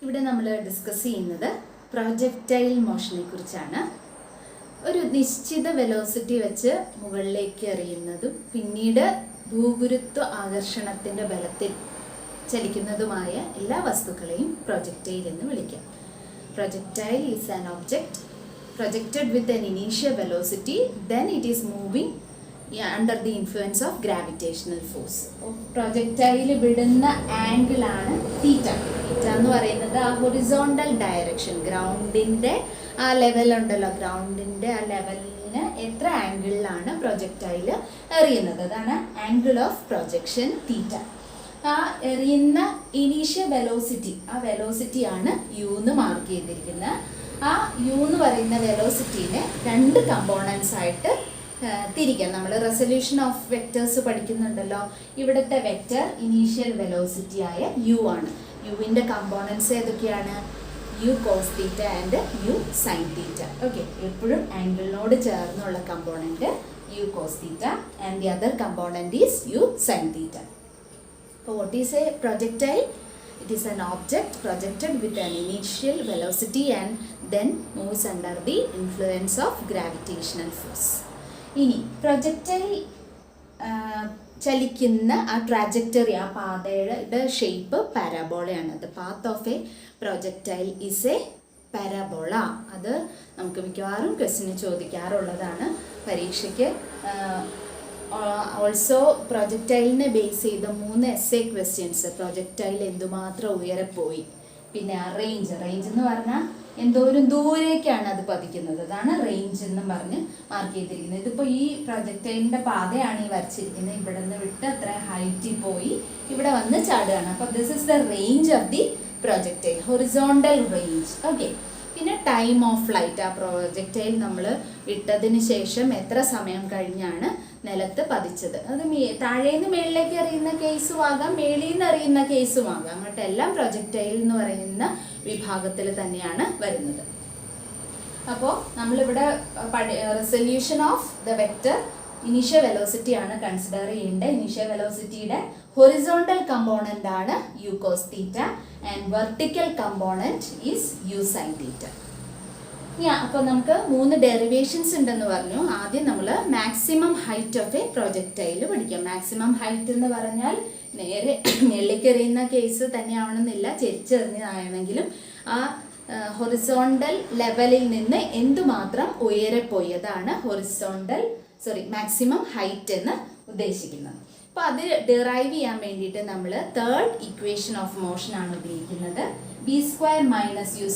ഇവിടെ നമ്മൾ ഡിസ്കസ് ചെയ്യുന്നത് പ്രൊജക്റ്റൈൽ മോഷനെ കുറിച്ചാണ്. ഒരു നിശ്ചിത വെലോസിറ്റി വെച്ച് മുകളിലേക്ക് എറിയുന്നതും പിന്നീട് ഭൂഗുരുത്വ ആകർഷണത്തിൻ്റെ ബലത്തിൽ ചലിക്കുന്നതുമായ എല്ലാ വസ്തുക്കളെയും പ്രൊജക്റ്റൈൽ എന്ന് വിളിക്കാം. Projectile is an object projected with an initial velocity, then it is moving under the influence of gravitational force. Projectile വിടുന്ന ആംഗിൾ ആണ് തീറ്റ. തീറ്റ എന്ന് പറയുന്നത് ആ ഹൊറിസോണ്ടൽ ഡയറക്ഷൻ, ഗ്രൗണ്ടിൻ്റെ ആ ലെവൽ ഉണ്ടല്ലോ, ഗ്രൗണ്ടിൻ്റെ ആ ലെവലിന് എത്ര ആംഗിളിലാണ് പ്രൊജക്റ്റൈൽ എറിയുന്നത്, അതാണ് ആംഗിൾ ഓഫ് പ്രൊജക്ഷൻ തീറ്റ. ആ എറിയുന്ന ഇനീഷ്യൽ വെലോസിറ്റി, ആ വെലോസിറ്റിയാണ് യു എന്ന് മാർക്ക് ചെയ്തിരിക്കുന്നത്. ആ യു എന്ന് പറയുന്ന വെലോസിറ്റീനെ രണ്ട് കമ്പോണൻസ് ആയിട്ട് തിരിക്കാം. നമ്മൾ റെസൊല്യൂഷൻ ഓഫ് വെക്റ്റേഴ്സ് പഠിക്കുന്നുണ്ടല്ലോ. ഇവിടുത്തെ വെക്റ്റർ ഇനീഷ്യൽ വെലോസിറ്റി ആയ യു ആണ്. യുവിൻ്റെ കമ്പോണൻസ് ഏതൊക്കെയാണ്? U cos theta and u sign theta. Okay, എപ്പോഴും ആംഗിളിനോട് ചേർന്നുള്ള component u cos theta and the other component is u sign theta. അപ്പോൾ what is a projectile? It is an object projected with an initial velocity and then moves under the influence of gravitational force. ഇനി projectile ചലിക്കുന്ന ആ trajectory, ആ പാതയുടെ shape പാരാബോളയാണ്. The path of a projectile is a parabola. അത് നമുക്ക് മിക്കവാറും ക്വസ്റ്റിന് ചോദിക്കാറുള്ളതാണ് പരീക്ഷയ്ക്ക്. ഓൾസോ പ്രൊജക്റ്റൈലിനെ ബേസ് ചെയ്ത 3 എസ്സേ ക്വസ്റ്റ്യൻസ്. പ്രൊജക്റ്റൈൽ എന്തുമാത്രം ഉയരെ പോയി, പിന്നെ ആ റേഞ്ച് എന്ന് പറഞ്ഞാൽ എന്തോരം ദൂരേക്കാണ് അത് പതിക്കുന്നത്, അതാണ് റേഞ്ച് എന്നും പറഞ്ഞ് മാർക്ക് ചെയ്തിരിക്കുന്നത്. ഇതിപ്പോൾ ഈ പ്രൊജക്റ്റൈലിൻ്റെ പാതയാണ് ഈ വരച്ചിരിക്കുന്നത്. ഇവിടെ നിന്ന് വിട്ട് അത്ര ഹൈറ്റിൽ പോയി ഇവിടെ വന്ന് ചാടുകയാണ്. അപ്പോൾ this is the range of the projectile, horizontal range. Okay, പിന്നെ ടൈം ഓഫ് ഫ്ലൈറ്റ്. ആ പ്രൊജക്റ്റൈൽ നമ്മൾ വിട്ടതിന് ശേഷം എത്ര സമയം കഴിഞ്ഞാണ് നിലത്ത് പതിച്ചത്. അത് താഴേന്ന് മേളിലേക്ക് എറിയുന്ന കേസും ആകാം, മേളിൽ നിന്ന് എറിയുന്ന കേസും ആകാം. അങ്ങോട്ട് എല്ലാം പ്രൊജക്റ്റൈൽ എന്ന് പറയുന്ന വിഭാഗത്തിൽ തന്നെയാണ് വരുന്നത്. അപ്പോൾ നമ്മളിവിടെ resolution of the vector initial velocity ആണ് കൺസിഡർ ചെയ്യേണ്ടത്. ഇനീഷ്യൽ വെലോസിറ്റിയുടെ ഹൊറിസോണ്ടൽ കമ്പോണൻ്റ് ആണ് u cos theta and vertical component is u sign theta. അപ്പോൾ നമുക്ക് 3 ഡെറിവേഷൻസ് ഉണ്ടെന്ന് പറഞ്ഞു. ആദ്യം നമ്മൾ maximum height of a projectile പഠിക്കാം. മാക്സിമം ഹൈറ്റ് എന്ന് പറഞ്ഞാൽ നേരെ മേളിലേക്ക് എറിയുന്ന കേസ് തന്നെയാവണമെന്നില്ല, ചെരിച്ചെറിഞ്ഞതാണെങ്കിലും ആ ഹൊറിസോണ്ടൽ ലെവലിൽ നിന്ന് എന്തുമാത്രം ഉയരെ പോയതാണ് മാക്സിമം ഹൈറ്റ് എന്ന് ഉദ്ദേശിക്കുന്നത്. അപ്പോൾ അത് ഡിറൈവ് ചെയ്യാൻ വേണ്ടിയിട്ട് നമ്മൾ തേർഡ് ഇക്വേഷൻ ഓഫ് മോഷൻ ആണ് ഉപയോഗിക്കുന്നത്. v² - u²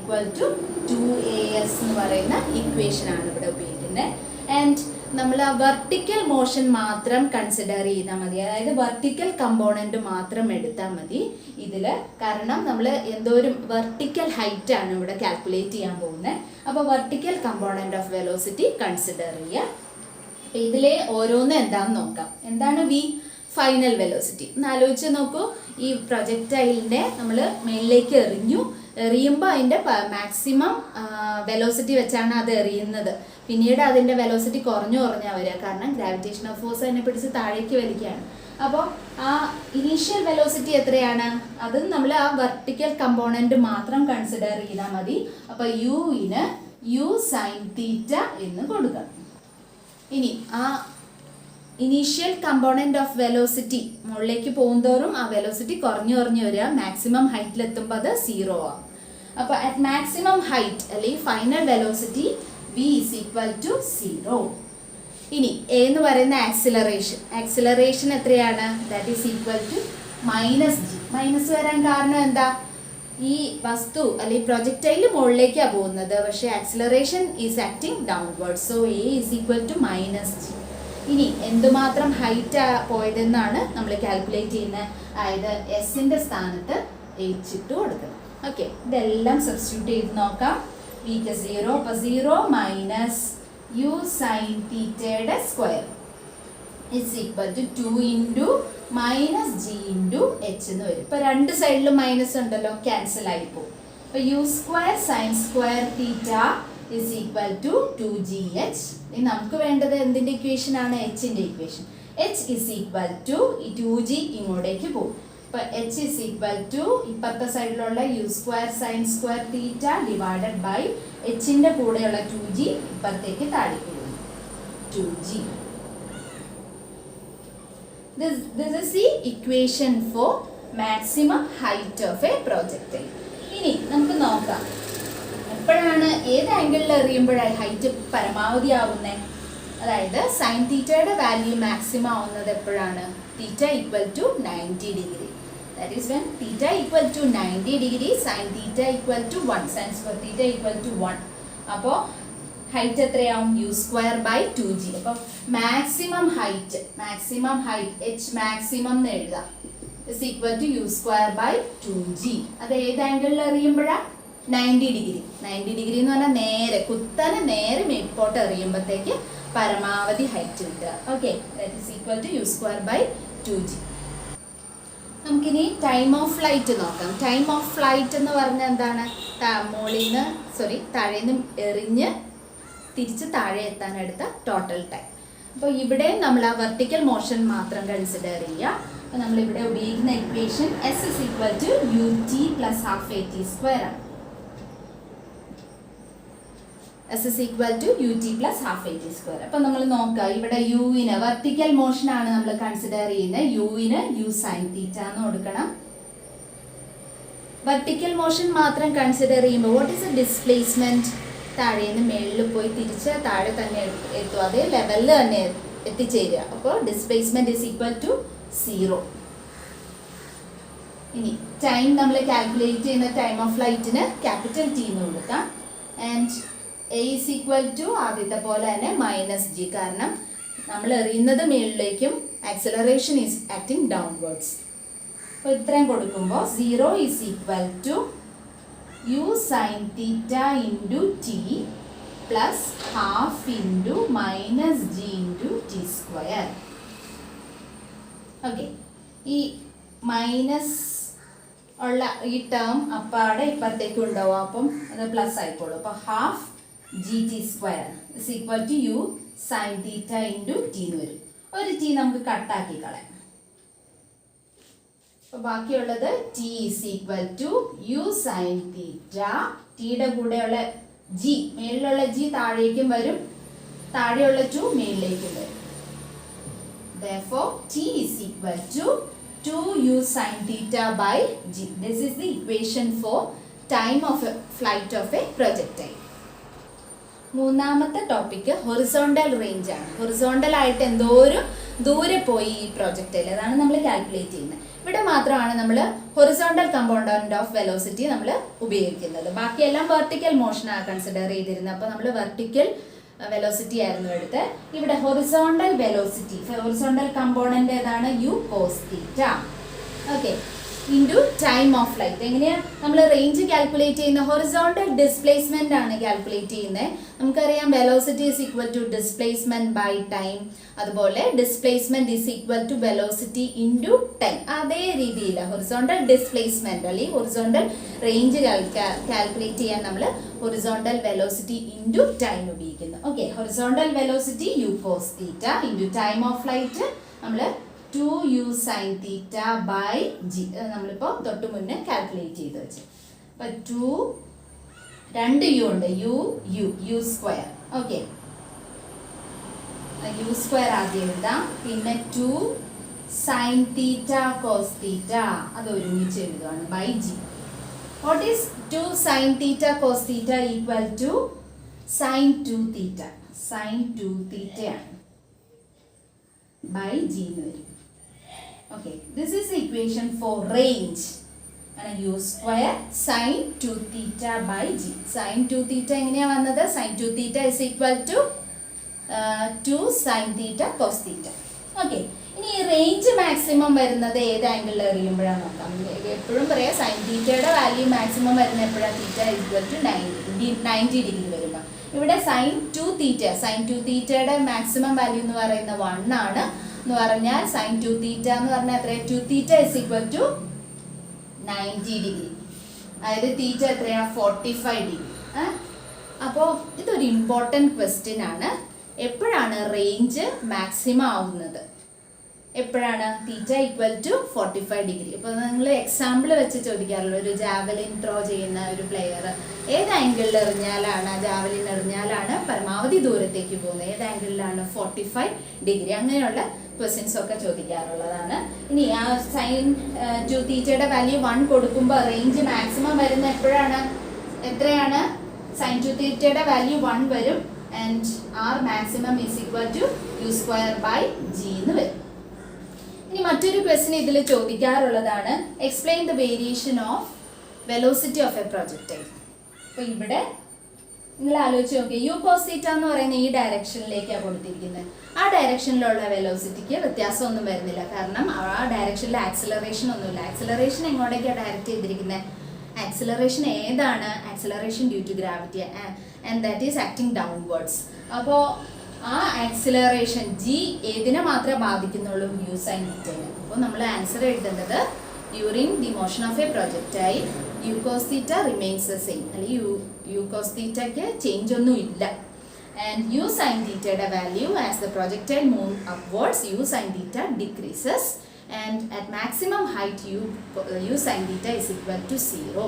= 2as എന്ന് പറയുന്ന ഇക്വേഷൻ ആണ് ഇവിടെ ഉപയോഗിക്കുന്നത്. ആൻഡ് നമ്മൾ ആ വെർട്ടിക്കൽ മോഷൻ മാത്രം കൺസിഡർ ചെയ്താൽ മതി, അതായത് വെർട്ടിക്കൽ കമ്പോണൻറ്റ് മാത്രം എടുത്താൽ മതി ഇതിൽ. കാരണം നമ്മൾ എന്തോരം വെർട്ടിക്കൽ ഹൈറ്റ് ആണ് ഇവിടെ കാൽക്കുലേറ്റ് ചെയ്യാൻ പോകുന്നത്. അപ്പോൾ vertical component of velocity consider ചെയ്യുക. ഇതിലെ ഓരോന്ന് എന്താണെന്ന് നോക്കാം. എന്താണ് വി? Final velocity. ഒന്ന് ആലോചിച്ച് നോക്കൂ. ഈ പ്രൊജക്റ്റൈലിനെ നമ്മൾ മേളിലേക്ക് എറിയുമ്പോൾ അതിൻ്റെ മാക്സിമം വെലോസിറ്റി വെച്ചാണ് അത് എറിയുന്നത്. പിന്നീട് അതിൻ്റെ വെലോസിറ്റി കുറഞ്ഞു വരിക, കാരണം ഗ്രാവിറ്റേഷണൽ ഫോഴ്സ് അതിനെ പിടിച്ച് താഴേക്ക് വലിക്കുകയാണ്. അപ്പോൾ ആ ഇനീഷ്യൽ വെലോസിറ്റി എത്രയാണ്? അതും നമ്മൾ ആ വെർട്ടിക്കൽ കമ്പോണൻറ്റ് മാത്രം കൺസിഡർ ചെയ്താൽ മതി. അപ്പോൾ യുവിന് യു സൈൻ തീറ്റ എന്ന് കൊടുക്കാം. ഇനി ആ ഇനീഷ്യൽ കമ്പോണൻറ്റ് ഓഫ് വെലോസിറ്റി മുകളിലേക്ക് പോകുന്തോറും ആ വെലോസിറ്റി കുറഞ്ഞു വരിക. മാക്സിമം ഹൈറ്റിലെത്തുമ്പോൾ അത് 0 ആകും. അപ്പോൾ അറ്റ് മാക്സിമം ഹൈറ്റ് അല്ലെങ്കിൽ ഫൈനൽ വെലോസിറ്റി v = 0. ഇനി എ എന്ന് പറയുന്ന ആക്സിലറേഷൻ എത്രയാണ്? That is equal to -g. Minus വരാൻ കാരണം എന്താ? ഈ വസ്തു അല്ലെങ്കിൽ പ്രൊജക്റ്റൈൽ മുകളിലേക്കാണ് പോകുന്നത്, പക്ഷേ acceleration is acting downward. So a is equal to -g. ഇനി എന്തുമാത്രം ഹൈറ്റ് പോയതെന്നാണ് നമ്മൾ കാൽക്കുലേറ്റ് ചെയ്യുന്നത്. അതായത് എസിൻ്റെ സ്ഥാനത്ത് h ഇട്ട് കൊടുക്കണം. ഓക്കെ, ഇതെല്ലാം സബ്സ്റ്റിറ്റ്യൂട്ട് ചെയ്ത് നോക്കാം. വിക്ക് 0, അപ്പോൾ 0 - u സൈൻ തീറ്റയുടെ square is equal to 2 × -g × h എന്ന് വരും. ഇപ്പോൾ രണ്ട് സൈഡിലും മൈനസ് ഉണ്ടല്ലോ, ക്യാൻസൽ ആയി പോകും. അപ്പോൾ u² sin² theta is equal to 2gh. ഇനി നമുക്ക് വേണ്ടത് എന്തിൻ്റെ ഇക്വേഷൻ ആണ്? എച്ചിൻ്റെ equation. h is equal to ഈ 2g ഇങ്ങോട്ടേക്ക് പോകും. അപ്പോൾ h is equal to ഇപ്പുറത്തെ സൈഡിലുള്ള u square sine square theta divided by എച്ചിൻ്റെ കൂടെയുള്ള 2g ഇപ്പുറത്തേക്ക് താഴേക്ക് പോകും 2g. This is the equation for maximum height of a projectile. ഇനി നമുക്ക് നോക്കാം എപ്പോഴാണ് ഏത് ആംഗിളിൽ എറിയുമ്പോഴാണ് ഹൈറ്റ് പരമാവധി ആവുന്നത്. അതായത് സൈൻ തീറ്റയുടെ വാല്യൂ മാക്സിമം ആവുന്നത് എപ്പോഴാണ് theta equal to 90 degree. That is when theta equal to 90 degree sine theta equal to 1 sine square theta equal to 1. അപ്പോൾ ഹൈറ്റ് എത്രയാവും യു സ്ക്വയർ ബൈ 2g. അപ്പോൾ മാക്സിമം ഹൈറ്റ് h മാക്സിമം എന്ന് എഴുതാം is equal to u square by 2g. അത് ഏത് ആംഗിളിൽ എറിയുമ്പോഴാണ് 90 degree. 90 degree എന്ന് പറഞ്ഞാൽ നേരെ കുത്തനെ നേരെ മേപ്പോട്ട് എറിയുമ്പോഴത്തേക്ക് പരമാവധി ഹൈറ്റ് കിട്ടുക. Okay, that is equal to u square by 2g. നമുക്കിനി ടൈം ഓഫ് ഫ്ലൈറ്റ് നോക്കാം. ടൈം ഓഫ് ഫ്ലൈറ്റ് എന്ന് പറഞ്ഞാൽ എന്താണ്? താഴേന്ന് എറിഞ്ഞ് തിരിച്ച് താഴെ എത്താൻ എടുത്ത ടോട്ടൽ ടൈം. അപ്പോൾ ഇവിടെ നമ്മൾ ആ വെർട്ടിക്കൽ മോഷൻ മാത്രം കൺസിഡർ ചെയ്യുക. അപ്പോൾ നമ്മളിവിടെ ഉപയോഗിക്കുന്ന equation S is equal to ut plus half at square ആണ്. S is equal to ut plus half at square. അപ്പോൾ നമ്മൾ നോക്കുക ഇവിടെ യുവിന് വെർട്ടിക്കൽ മോഷൻ ആണ് നമ്മൾ കൺസിഡർ ചെയ്യുന്നത്. യുവിന് യു സൈൻ തീറ്റ എന്ന് കൊടുക്കണം. വെർട്ടിക്കൽ മോഷൻ മാത്രം കൺസിഡർ ചെയ്യുമ്പോൾ വാട്ട് ഈസ് എ ഡിസ്പ്ലേസ്മെന്റ്? താഴേന്ന് മേളിൽ പോയി തിരിച്ച് താഴെ തന്നെ എത്തും, അതേ ലെവലിൽ തന്നെ എത്തിച്ചേരുക. അപ്പോൾ ഡിസ്പ്ലേസ്മെന്റ് ഇസ് ഈക്വൽ ടു 0. ഇനി ടൈം നമ്മൾ കാൽക്കുലേറ്റ് ചെയ്യുന്ന ടൈം ഓഫ് ഫ്ലൈറ്റിന് ക്യാപിറ്റൽ ടി എന്ന് കൊടുക്കാം. And a is equal to ആദ്യത്തെ പോലെ തന്നെ -g, കാരണം നമ്മൾ എറിയുന്നത് മേളിലേക്കും ആക്സിലറേഷൻ ഈസ് ആക്ടിങ് ഡൗൺവേർഡ്സ്. അപ്പോൾ ഇത്രയും കൊടുക്കുമ്പോൾ 0 is equal to u sin theta into t plus half into minus g into t square. Okay, ഈ മൈനസ് ഉള്ള ഈ ടേം അപ്പാടെ ഇപ്പുറത്തേക്ക് ഉണ്ടാവും, അപ്പം അത് പ്ലസ് ആയിക്കോളും. അപ്പോൾ half g t square is equal to u sign theta into t എന്ന് വരും. ഒരു ടി നമുക്ക് കട്ടാക്കി കളയാം. അപ്പോൾ ബാക്കിയുള്ളത് t is equal to u sign theta. ടിയുടെ കൂടെയുള്ള ജി, മേളിലുള്ള ജി താഴേക്കും വരും, താഴെയുള്ള 2 മേളിലേക്കും വരും. Therefore, T is equal to 2u sin theta by g. This is the equation for time of a flight of a projectile. മൂന്നാമത്തെ topic horizontal range ആണ്. Horizontal ആയിട്ട് എന്തോരം ദൂരെ പോയി ഈ പ്രൊജക്ടൈൽ, അതാണ് നമ്മൾ കാൽക്കുലേറ്റ് ചെയ്യുന്നത്. ഇവിടെ മാത്രമാണ് നമ്മൾ ഹൊറിസോണ്ടൽ കമ്പോണന്റ് ഓഫ് വെലോസിറ്റി നമ്മൾ ഉപയോഗിക്കുന്നത്. ബാക്കിയെല്ലാം വെർട്ടിക്കൽ മോഷനാണ് കൺസിഡർ ചെയ്തിരുന്നത്. അപ്പോൾ നമ്മൾ വെർട്ടിക്കൽ വെലോസിറ്റി ആയിരുന്നു എടുത്ത്. ഇവിടെ ഹൊറിസോണ്ടൽ വെലോസിറ്റി, ഹൊറിസോണ്ടൽ കമ്പോണന്റ് ഏതാണ്? U cos theta. Okay, into time of flight. എങ്ങനെയാണ് നമ്മൾ റേഞ്ച് കാൽക്കുലേറ്റ് ചെയ്യുന്നത്? ഹൊറിസോണ്ടൽ ഡിസ്പ്ലേസ്മെന്റ് ആണ് കാൽക്കുലേറ്റ് ചെയ്യുന്നത്. നമുക്കറിയാം velocity is equal to displacement by time. അതുപോലെ displacement is equal to velocity into time. അതേ രീതിയിൽ ഹൊറിസോണ്ടൽ ഡിസ്പ്ലേസ്മെന്റ് അല്ലെങ്കിൽ ഹൊറിസോണ്ടൽ റേഞ്ച് കാൽക്കുലേറ്റ് ചെയ്യാൻ നമ്മൾ ഹൊറിസോണ്ടൽ വെലോസിറ്റി ഇൻറ്റു ടൈം ഉപയോഗിക്കുന്നു. Okay, horizontal velocity u cos theta into time of flight നമ്മൾ 2u sin theta by g. നമ്മളിപ്പോൾ തൊട്ട് മുന്നേ കാൽക്കുലേറ്റ് ചെയ്ത് വെച്ചു. അപ്പം 2 u ഉണ്ട്, u square. Okay, u square ആദ്യം എഴുതാം. പിന്നെ 2 sin theta cos theta അത് ഒരുമിച്ച് എഴുതുകയാണ് by g. What is 2 sin theta cos theta equal to sin 2 theta? sin 2 theta ആണ് ബൈ g എന്ന് വരും. Okay, this is the equation for range. And u square sin 2 theta by g. Sin 2 theta എങ്ങനെയാ വന്നത്? sin 2 theta is equal to 2 sin theta cos theta. Okay, ഇനി range maximum വരുന്നത് ഏത് ആംഗിളിൽ എറിയുമ്പോഴാണ് നോക്കാം. എപ്പോഴും പറയാം സൈൻ തീറ്റയുടെ വാല്യൂ മാക്സിമം വരുന്ന എപ്പോഴാണ്? തീറ്റ ഈക്വൽ ടു 90 ഡിഗ്രി വരുമ്പോൾ. ഇവിടെ sin 2 theta, sin 2 തീറ്റയുടെ മാക്സിമം വാല്യൂ എന്ന് പറയുന്നത് 1 ആണ്. എന്ന് പറഞ്ഞാൽ sin 2 തീറ്റ എന്ന് പറഞ്ഞാൽ എത്രയാണ്? 2 theta is equal to 90 degree. അതായത് തീറ്റ എത്രയാണ്? 45 ഡിഗ്രി. അപ്പോൾ ഇതൊരു ഇമ്പോർട്ടൻറ്റ് ക്വസ്റ്റ്യൻ ആണ്. എപ്പോഴാണ് റേഞ്ച് മാക്സിമം ആവുന്നത്? എപ്പോഴാണ് തീറ്റ ഈക്വൽ ടു 45 ഡിഗ്രി. ഇപ്പോൾ നിങ്ങൾ എക്സാമ്പിൾ വെച്ച് ചോദിക്കാറുള്ളൂ, ഒരു ജാവലിൻ ത്രോ ചെയ്യുന്ന ഒരു പ്ലെയർ ഏത് ആംഗിളിൽ എറിഞ്ഞാലാണ് ജാവലിൻ എറിഞ്ഞാലാണ് പരമാവധി ദൂരത്തേക്ക് പോകുന്നത്, ഏത് ആംഗിളിലാണ് 45 ഡിഗ്രി, അങ്ങനെയുള്ള ക്വസ്റ്റ്യൻസ് ഒക്കെ ചോദിക്കാറുള്ളതാണ്. ഇനി ആ സൈൻ ടു തീറ്റയുടെ വാല്യൂ 1 കൊടുക്കുമ്പോൾ റേഞ്ച് മാക്സിമം വരുന്ന എപ്പോഴാണ്, എത്രയാണ്, സൈൻ ടു തീറ്റയുടെ വാല്യൂ 1 വരും and R maximum is equal to u²/g എന്ന് വരും. ഇനി മറ്റൊരു ക്വസ്റ്റ്യൻ ഇതിൽ ചോദിക്കാറുള്ളതാണ്, explain the variation of velocity of a projectile. അപ്പോൾ ഇവിടെ നിങ്ങൾ ആലോചിച്ച് നോക്കിയാൽ യു കോസ് തീറ്റ എന്ന് പറയുന്ന ഈ ഡയറക്ഷനിലേക്കാണ് കൊടുത്തിരിക്കുന്നത്. ആ ഡയറക്ഷനിലുള്ള വെലോസിറ്റിക്ക് വ്യത്യാസമൊന്നും വരുന്നില്ല, കാരണം ആ ഡയറക്ഷനിൽ ആക്സിലറേഷൻ ഒന്നുമില്ല. ആക്സിലറേഷൻ എങ്ങോട്ടേക്കാണ് ഡയറക്റ്റ് ചെയ്തിരിക്കുന്നത്, ആക്സിലറേഷൻ ഏതാണ്, acceleration due to gravity and that is acting downwards. അപ്പോൾ ആ ആക്സിലറേഷൻ ജി ഏതിനെ മാത്രമേ ബാധിക്കുന്നുള്ളൂ, യു സൈൻ തീറ്റയെ. അപ്പോൾ നമ്മൾ ആൻസർ എഴുതേണ്ടത് during the motion of a projectile u cos theta remains the same, അല്ലെങ്കിൽ യു കോസ് തീറ്റയ്ക്ക് ചേഞ്ച് ഒന്നും ഇല്ല. ആൻഡ് യു സൈൻ തീറ്റയുടെ value as the projectile move upwards u sign theta decreases and at maximum height u sign theta is equal to 0.